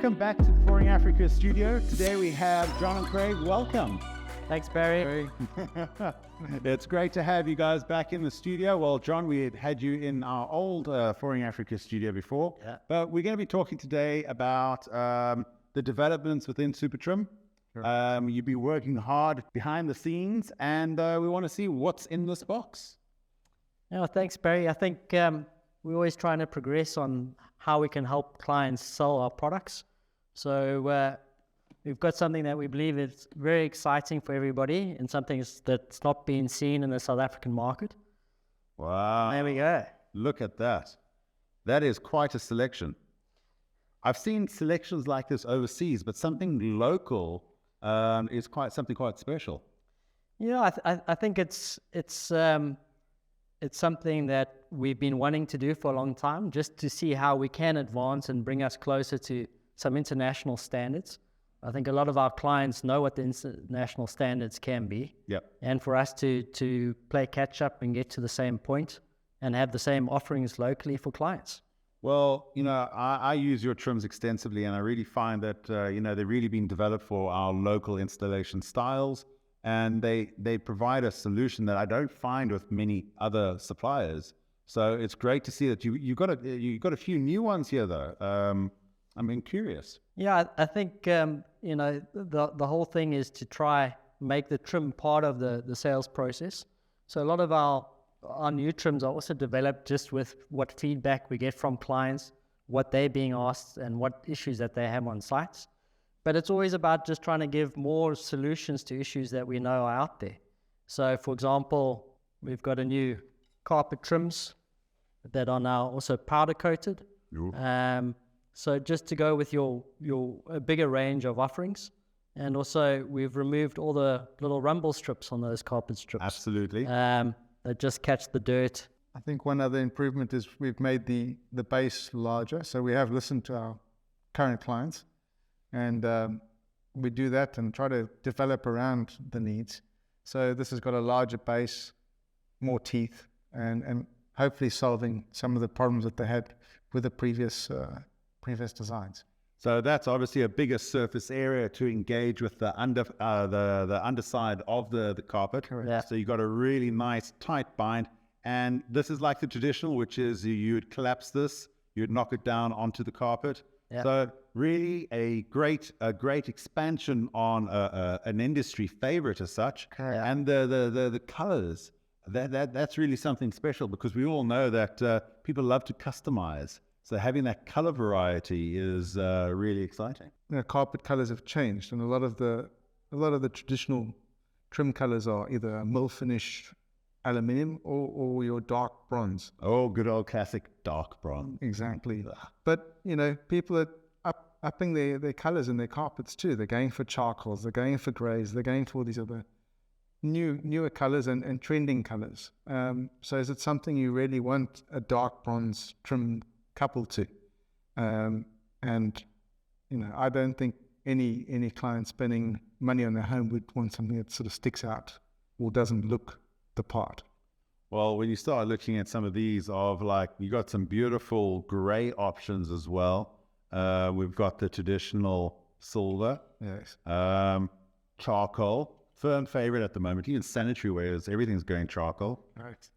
Welcome back to the Flooring Africa studio. Today we have John and Craig. Welcome. Thanks, Barry. It's great to have you guys back in the studio. Well, John, we had you in our old Flooring Africa studio before, but we're going to be talking today about the developments within Supertrim. Sure. You've been working hard behind the scenes, and we want to see what's in this box. Yeah, thanks, Barry. I think we're always trying to progress on how we can help clients sell our products. So we've got something that we believe is very exciting for everybody and something that's not been seen in the South African market. Wow. There we go. Look at that. That is quite a selection. I've seen selections like this overseas, but something local is something quite special. Yeah, I think it's something that we've been wanting to do for a long time, just to see how we can advance and bring us closer to some international standards. I think a lot of our clients know what the international standards can be. Yep. And for us to play catch up and get to the same point and have the same offerings locally for clients. Well, I use your trims extensively, and I really find that, they've really been developed for our local installation styles, and they provide a solution that I don't find with many other suppliers. So it's great to see that you've got a few new ones here, though. I'm curious. Yeah, I think, the whole thing is to try make the trim part of the sales process. So a lot of our new trims are also developed just with what feedback we get from clients, what they're being asked, and what issues that they have on sites. But it's always about just trying to give more solutions to issues that we know are out there. So, for example, we've got a new carpet trims that are now also powder coated. So just to go with your bigger range of offerings. And also we've removed all the little rumble strips on those carpet strips. Absolutely. That just catch the dirt. I think one other improvement is we've made the base larger. So we have listened to our current clients, and we do that and try to develop around the needs. So this has got a larger base, more teeth, and hopefully solving some of the problems that they had with the previous designs. So that's obviously a bigger surface area to engage with the underside of the carpet. Correct. Yeah. So you've got a really nice tight bind, and this is like the traditional, which is you'd collapse this, you'd knock it down onto the carpet. Yeah. So really a great expansion on an industry favorite as such. Correct. And the colors, that's really something special, because we all know that people love to customize. So having that color variety is really exciting. Carpet colors have changed, and a lot of the traditional trim colors are either a mill finish aluminium or your dark bronze. Oh, good old classic dark bronze. Exactly. But people are upping their colors in their carpets too. They're going for charcoals, they're going for grays, they're going for all these other newer colors and trending colors. So is it something you really want a dark bronze trim coupled to? I don't think any client spending money on their home would want something that sort of sticks out or doesn't look the part. Well, when you start looking at some of these you got some beautiful gray options as well. We've got the traditional silver, Yes. Charcoal, firm favorite at the moment. Even sanitary wares, everything's going charcoal. Right.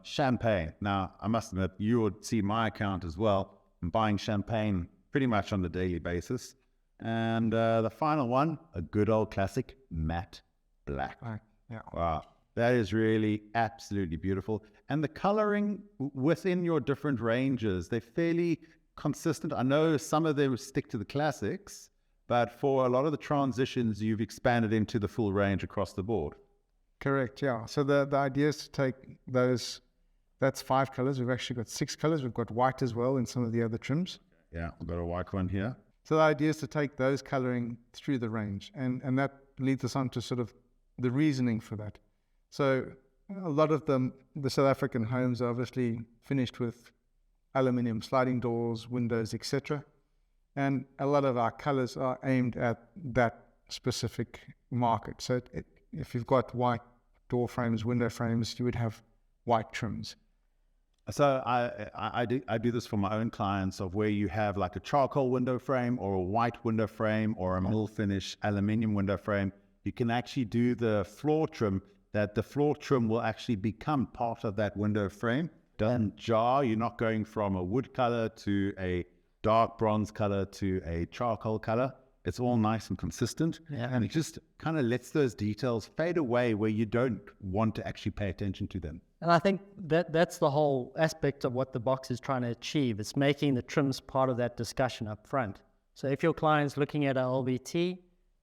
Champagne. Now, I must admit, you would see my account as well. I'm buying champagne pretty much on a daily basis. And the final one, a good old classic matte black. Right. Yeah. Wow. That is really absolutely beautiful. And the coloring within your different ranges, they're fairly consistent. I know some of them stick to the classics, but for a lot of the transitions, you've expanded into the full range across the board. Correct, yeah. So the idea is to take those, that's 5 colors. We've actually got 6 colors. We've got white as well in some of the other trims. Yeah, I've got a white one here. So the idea is to take those coloring through the range. And that leads us on to sort of the reasoning for that. So a lot of the South African homes are obviously finished with aluminium sliding doors, windows, etc. And a lot of our colors are aimed at that specific market. So if you've got white door frames, window frames, you would have white trims. So I do this for my own clients, of where you have like a charcoal window frame or a white window frame or a mill finish aluminium window frame. You can actually do the floor trim, that the floor trim will actually become part of that window frame. Doesn't jar. You're not going from a wood color to a dark bronze color to a charcoal color. It's all nice and consistent. Yeah. And it just kind of lets those details fade away where you don't want to actually pay attention to them. And I think that's the whole aspect of what the box is trying to achieve. It's making the trims part of that discussion up front. So if your client's looking at a LVT,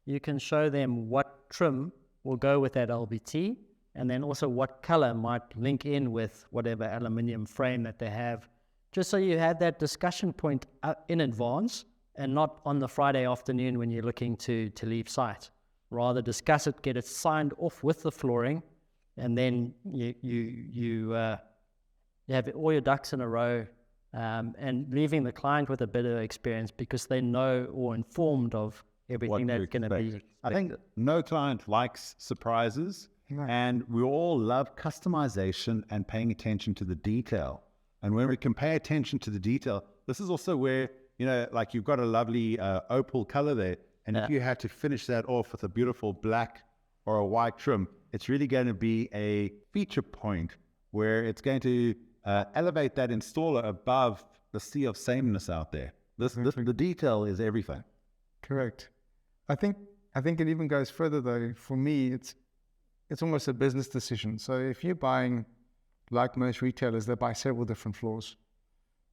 you can show them what trim will go with that LVT, and then also what color might link in with whatever aluminium frame that they have, just so you have that discussion point in advance and not on the Friday afternoon when you're looking to leave site. Rather discuss it, get it signed off with the flooring, and then you have all your ducks in a row, and leaving the client with a bit of experience because they know or informed of everything that's going to be. I think no client likes surprises, and we all love customization and paying attention to the detail. And when we can pay attention to the detail, this is also where, like you've got a lovely opal color there, and if you had to finish that off with a beautiful black or a white trim, it's really going to be a feature point where it's going to elevate that installer above the sea of sameness out there. The detail is everything. Correct. I think it even goes further though. For me, it's almost a business decision. So if you're buying, like most retailers, they buy several different floors.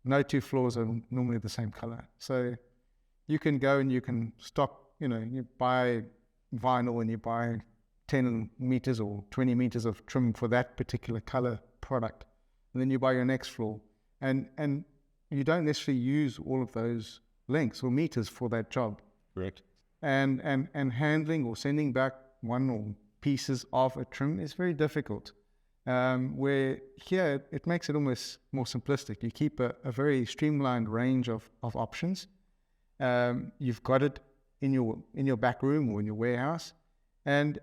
No two floors are normally the same color. So you can go and you can stock, you buy vinyl and you buy 10 meters or 20 meters of trim for that particular color product. And then you buy your next floor. And you don't necessarily use all of those lengths or meters for that job. Correct. And handling or sending back one or pieces of a trim is very difficult. Where here it makes it almost more simplistic. You keep a very streamlined range of options. You've got it in your back room or in your warehouse, and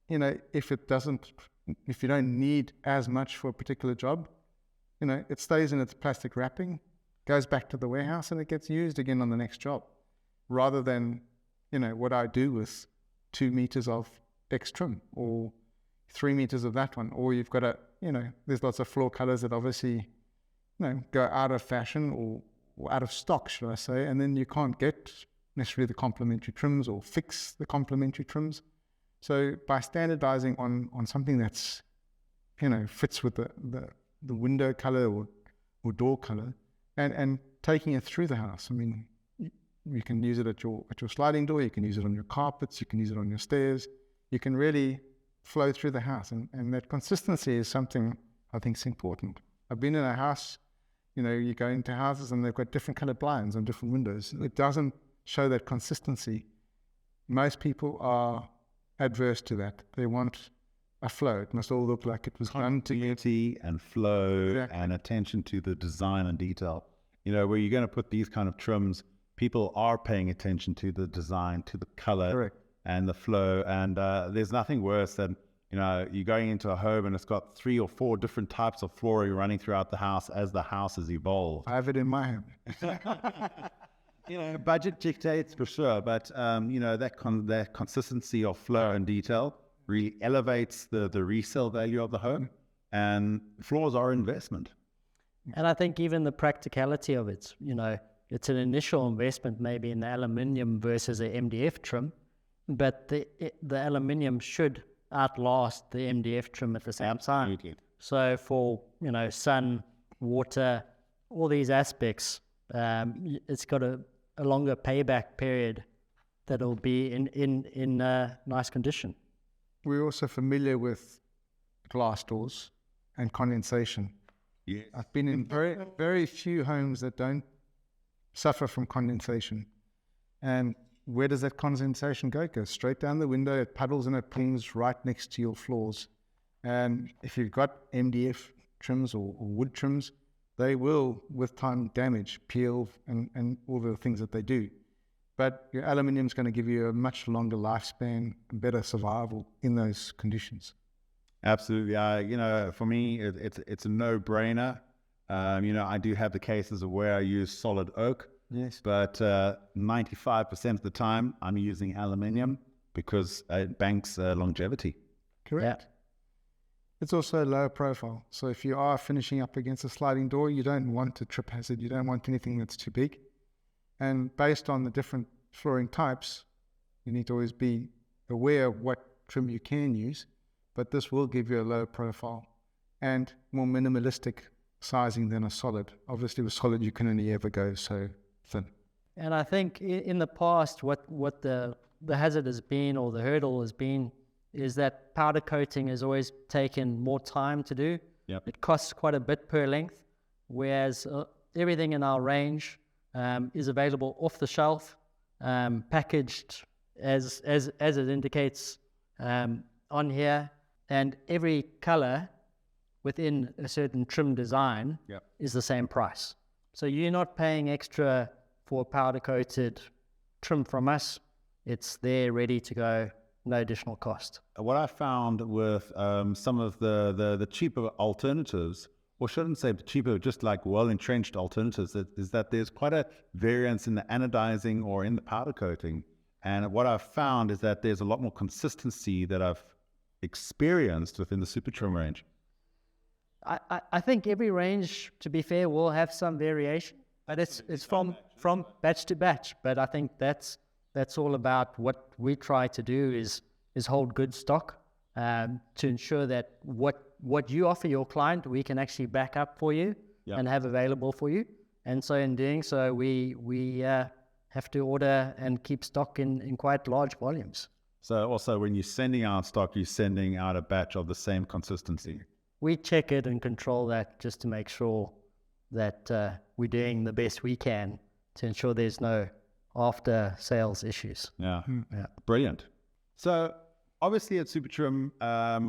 if you don't need as much for a particular job, it stays in its plastic wrapping, goes back to the warehouse, and it gets used again on the next job, rather than what I do with 2 meters of X trim or 3 meters of that one, or you've got there's lots of floor colors that obviously, go out of fashion or out of stock, should I say, and then you can't get necessarily the complementary trims or fix the complementary trims. So by standardizing on something that's, fits with the window color or door color, and taking it through the house. I mean, you can use it at your sliding door, you can use it on your carpets, you can use it on your stairs. You can really flow through the house, and that consistency is something I think is important. I've been in a house, you go into houses and they've got different colored blinds on different windows. It doesn't show that consistency. Most people are adverse to that. They want a flow. It must all look like it was done together. Continuity and flow. Exactly. And attention to the design and detail. Where you're going to put these kind of trims, people are paying attention to the design, to the color. Correct. And the flow, and there's nothing worse than you're going into a home and it's got 3 or 4 different types of flooring running throughout the house as the house has evolved. I have it in my home. Budget dictates for sure, but that consistency of flow and detail really elevates the resale value of the home, and floors are investment. And I think even the practicality of it, it's an initial investment maybe in the aluminium versus a MDF trim, but the aluminium should outlast the MDF trim at the same time. Absolutely. So for sun, water, all these aspects, it's got a longer payback period that'll be in nice condition. We're also familiar with glass doors and condensation. Yeah. I've been in very, very few homes that don't suffer from condensation. And where does that condensation go? It goes straight down the window, it puddles and it pings right next to your floors. And if you've got MDF trims or wood trims, they will, with time, damage, peel, and all the things that they do. But your aluminium is going to give you a much longer lifespan, better survival in those conditions. Absolutely. For me, it's a no-brainer. I do have the cases of where I use solid oak, Yes. but 95% of the time I'm using aluminium because it banks longevity. Correct. It's also a lower profile. So if you are finishing up against a sliding door, you don't want a trip hazard. You don't want anything that's too big. And based on the different flooring types, you need to always be aware of what trim you can use, but this will give you a low profile and more minimalistic sizing than a solid. Obviously with solid, you can only ever go so thin. And I think in the past, what the hazard has been, or the hurdle has been, is that powder coating has always taken more time to do. Yep. It costs quite a bit per length, whereas everything in our range is available off the shelf, packaged as it indicates on here, and every color within a certain trim design Yep. is the same price. So you're not paying extra for powder coated trim from us. It's there ready to go, no additional cost. What I found with some of the cheaper alternatives, or shouldn't say cheaper, just like well-entrenched alternatives, is that there's quite a variance in the anodizing or in the powder coating. And what I've found is that there's a lot more consistency that I've experienced within the Super Trim range. I think every range, to be fair, will have some variation, but it's from batch to batch. But I think that's all about what we try to do is hold good stock to ensure that what you offer your client, we can actually back up for you and have available for you. And so in doing so, we have to order and keep stock in quite large volumes. So also when you're sending out stock, you're sending out a batch of the same consistency. We check it and control that just to make sure that we're doing the best we can to ensure there's no after sales issues. Yeah. Yeah. Brilliant. So obviously at Super Trim,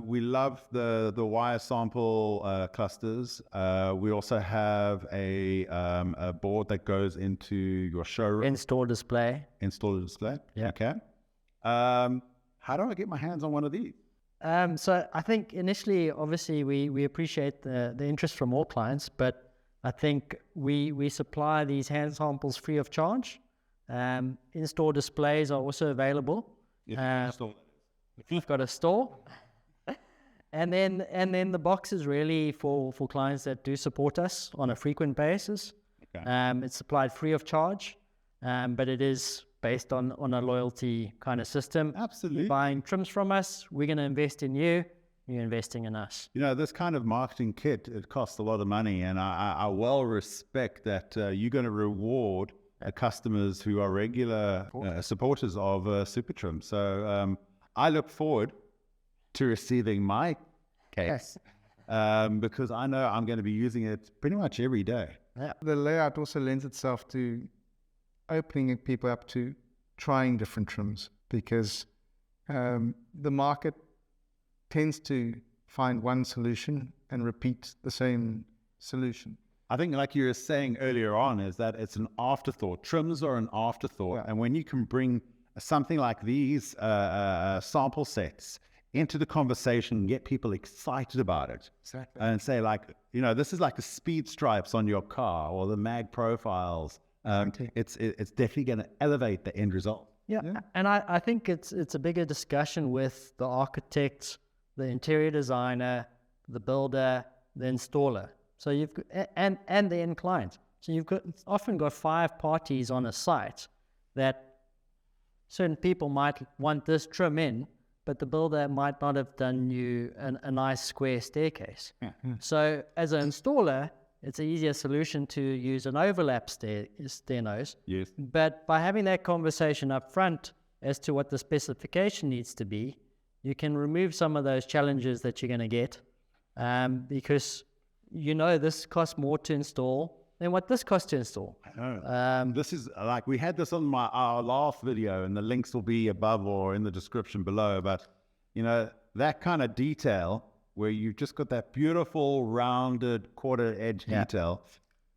we love the wire sample clusters. We also have a board that goes into your showroom. In-store display. Install display. Yeah. Okay. How do I get my hands on one of these? So I think initially, obviously, we appreciate the interest from all clients, but I think we supply these hand samples free of charge. In-store displays are also available. If you've got a store. and then the box is really for clients that do support us on a frequent basis. Okay. It's supplied free of charge, but it is based on a loyalty kind of system. Absolutely. You're buying trims from us, we're going to invest in you, you're investing in us. This kind of marketing kit, it costs a lot of money, and I well respect that you're going to reward customers who are regular supporters of Super Trim. So I look forward to receiving my case because I know I'm going to be using it pretty much every day. Yeah. The layout also lends itself to opening people up to trying different trims because the market tends to find one solution and repeat the same solution. I think like you were saying earlier on is that it's an afterthought. Trims are an afterthought. Yeah. And when you can bring something like these sample sets into the conversation, get people excited about it. Exactly. And say like, this is like the speed stripes on your car or the mag profiles. It's definitely going to elevate the end result. Yeah. And I think it's a bigger discussion with the architect, the interior designer, the builder, the installer. So you've got, and the end client. So you've often got 5 parties on a site that certain people might want this trim in, but the builder might not have done you a nice square staircase. Yeah. So as an installer, it's an easier solution to use an overlap stair nose. Yes. But by having that conversation up front as to what the specification needs to be, you can remove some of those challenges that you're going to get because this costs more to install than what this costs to install. I know. This is like, we had this on our last video, and the links will be above or in the description below. But, that kind of detail where you've just got that beautiful rounded quarter edge detail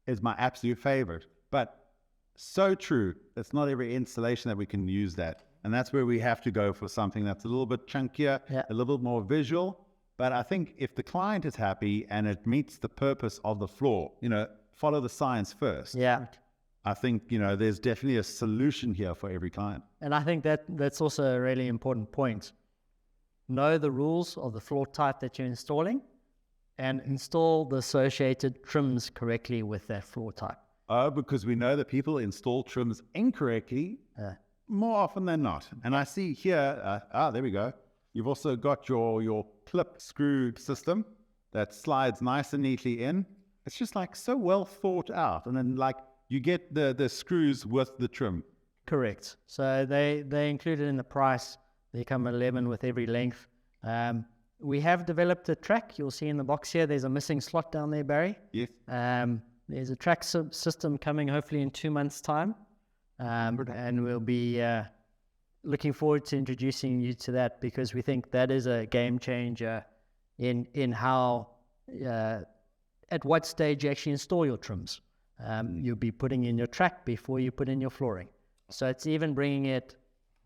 is my absolute favorite. But so true. It's not every installation that we can use that. And that's where we have to go for something that's a little bit chunkier, a little bit more visual, But I think if the client is happy and it meets the purpose of the floor, follow the science first. Yeah. I think, there's definitely a solution here for every client. And I think that's also a really important point. Know the rules of the floor type that you're installing and install the associated trims correctly with that floor type. Oh, because we know that people install trims incorrectly more often than not. And I see here, there we go. You've also got your clip screw system that slides nice and neatly in. It's just like so well thought out. And then like you get the screws with the trim. Correct. So they included in the price. They come 11 with every length. We have developed a track. You'll see in the box here, there's a missing slot down there, Barry. Yes. There's a track system coming hopefully in 2 months' time. And we'll be looking forward to introducing you to that, because we think that is a game changer in how, at what stage you actually install your trims. You'll be putting in your track before you put in your flooring. So it's even bringing it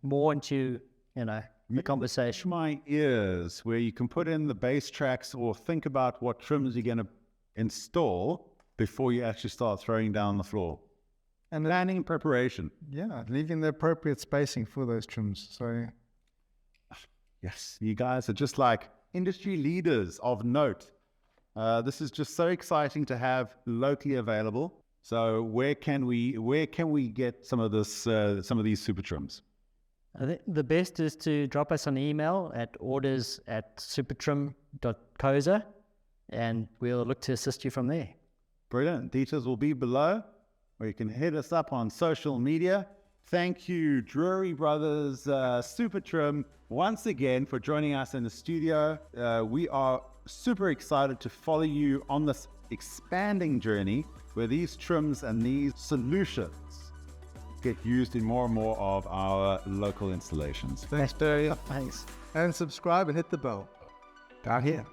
more into, the conversation. My ears, where you can put in the base tracks or think about what trims you're going to install before you actually start throwing down the floor. And planning and preparation. Yeah, leaving the appropriate spacing for those trims. So, yes, you guys are just like industry leaders of note. This is just so exciting to have locally available. So where can we get some of these super trims? I think the best is to drop us an email at orders@supertrim.coza, and we'll look to assist you from there. Brilliant. Details will be below, or you can hit us up on social media. Thank you, Drury Brothers Super Trim, once again for joining us in the studio. We are super excited to follow you on this expanding journey where these trims and these solutions get used in more and more of our local installations. thanks, Barry. Thanks. And subscribe and hit the bell down here.